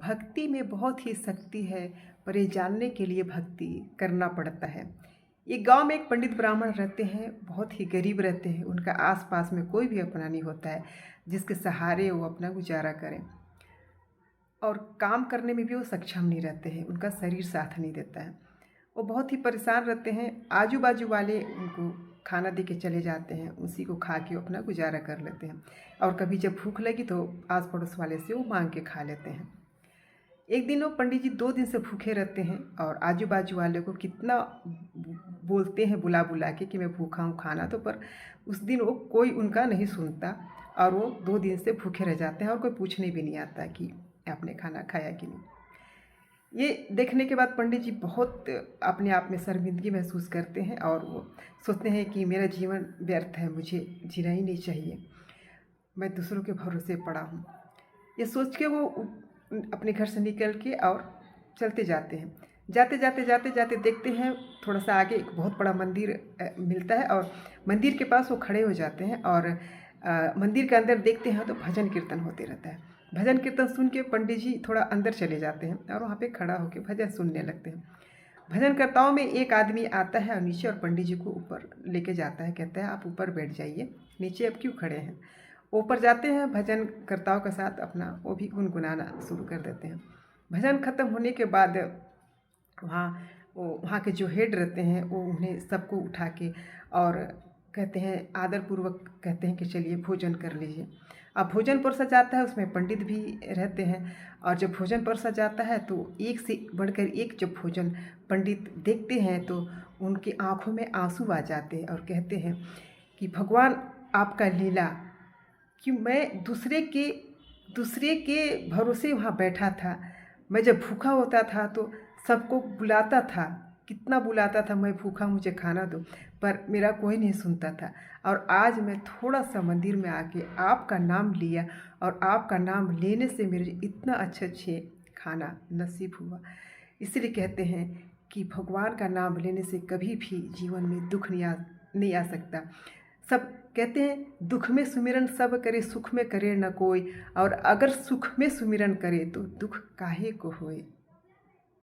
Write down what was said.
भक्ति में बहुत ही शक्ति है, पर ये जानने के लिए भक्ति करना पड़ता है। एक गांव में एक पंडित ब्राह्मण रहते हैं, बहुत ही गरीब रहते हैं। उनका आसपास में कोई भी अपना नहीं होता है जिसके सहारे वो अपना गुजारा करें, और काम करने में भी वो सक्षम नहीं रहते हैं, उनका शरीर साथ नहीं देता है। वो बहुत ही परेशान रहते हैं। आजू बाजू वाले उनको खाना दे के चले जाते हैं, उसी को खा के वो अपना गुजारा कर लेते हैं, और कभी जब भूख लगी तो आस पड़ोस वाले से वो मांग के खा लेते हैं। एक दिन वो पंडित जी 2 दिन से भूखे रहते हैं, और आजू बाजू वाले को कितना बोलते हैं बुला बुला के कि मैं भूखा हूँ, खाना दो, पर उस दिन वो कोई उनका नहीं सुनता, और वो 2 दिन से भूखे रह जाते हैं और कोई पूछने भी नहीं आता कि आपने खाना खाया कि नहीं। ये देखने के बाद पंडित जी बहुत अपने आप में शर्मिंदगी महसूस करते हैं, और वो सोचते हैं कि मेरा जीवन व्यर्थ है, मुझे जीना ही नहीं चाहिए, मैं दूसरों के भरोसे पड़ा हूँ। ये सोच के वो अपने घर से निकल के और चलते जाते हैं। जाते जाते देखते हैं थोड़ा सा आगे एक बहुत बड़ा मंदिर मिलता है, और मंदिर के पास वो खड़े हो जाते हैं, और मंदिर के अंदर देखते हैं तो भजन कीर्तन होते रहता है। भजन कीर्तन सुन के पंडित जी थोड़ा अंदर चले जाते हैं और वहाँ पे खड़ा होकर भजन सुनने लगते हैं। भजनकर्ताओं में एक आदमी आता है और नीचे, और पंडित जी को ऊपर लेके जाता है, कहता है आप ऊपर बैठ जाइए, नीचे अब क्यों खड़े हैं। ऊपर जाते हैं, भजनकर्ताओं के साथ अपना वो भी गुनगुनाना शुरू कर देते हैं। भजन खत्म होने के बाद वहाँ के जो हेड रहते हैं वो उन्हें सबको उठा के और कहते हैं, आदरपूर्वक कहते हैं कि चलिए भोजन कर लीजिए। अब भोजन परोसा जाता है, उसमें पंडित भी रहते हैं, और जब भोजन परोसा जाता है तो एक से बढ़कर एक जब भोजन पंडित देखते हैं तो उनकी आंखों में आंसू आ जाते हैं, और कहते हैं कि भगवान आपका लीला, कि मैं दूसरे के भरोसे वहाँ बैठा था। मैं जब भूखा होता था तो सबको बुलाता था, कितना बुलाता था, मैं भूखा मुझे खाना दो, पर मेरा कोई नहीं सुनता था। और आज मैं थोड़ा सा मंदिर में आके आपका नाम लिया, और आपका नाम लेने से मेरे इतना अच्छे खाना नसीब हुआ। इसलिए कहते हैं कि भगवान का नाम लेने से कभी भी जीवन में दुख नहीं आ सकता। सब कहते हैं, दुख में सुमिरन सब करे, सुख में करे न कोई, और अगर सुख में सुमिरन करे तो दुख काहे को होए।